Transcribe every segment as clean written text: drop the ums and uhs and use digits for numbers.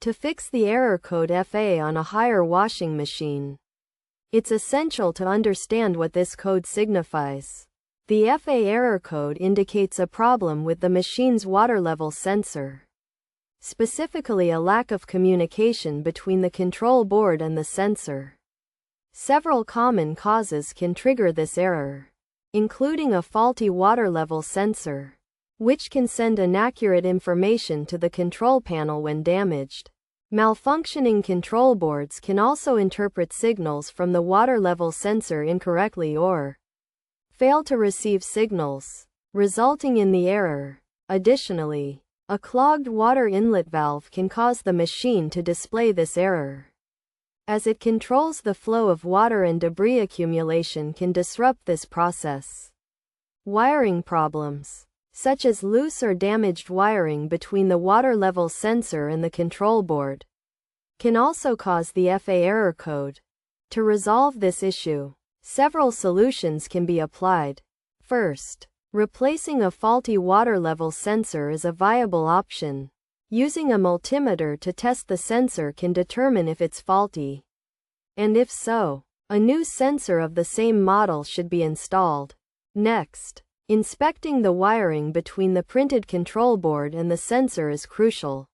To fix the error code FA on a hire washing machine, it's essential to understand what this code signifies. The FA error code indicates a problem with the machine's water level sensor, specifically a lack of communication between the control board and the sensor. Several common causes can trigger this error, including a faulty water level sensor, which can send inaccurate information to the control panel when damaged. Malfunctioning control boards can also interpret signals from the water level sensor incorrectly or fail to receive signals, resulting in the error. Additionally, a clogged water inlet valve can cause the machine to display this error, as it controls the flow of water, and debris accumulation can disrupt this process. Wiring problems, such as loose or damaged wiring between the water level sensor and the control board, can also cause the FA error code. To resolve this issue, several solutions can be applied. First, replacing a faulty water level sensor is a viable option. Using a multimeter to test the sensor can determine if it's faulty, and if so, a new sensor of the same model should be installed. Next, inspecting the wiring between the printed control board and the sensor is crucial,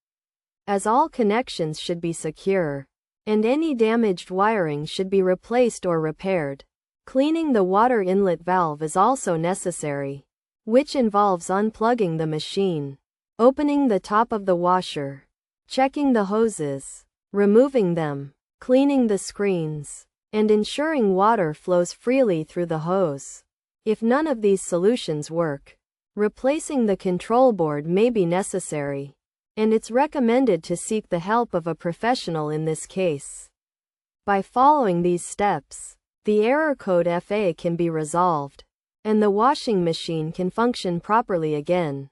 as all connections should be secure, and any damaged wiring should be replaced or repaired. Cleaning the water inlet valve is also necessary, which involves unplugging the machine, opening the top of the washer, checking the hoses, removing them, cleaning the screens, and ensuring water flows freely through the hose. If none of these solutions work, replacing the control board may be necessary, and it's recommended to seek the help of a professional in this case. By following these steps, the error code FA can be resolved, and the washing machine can function properly again.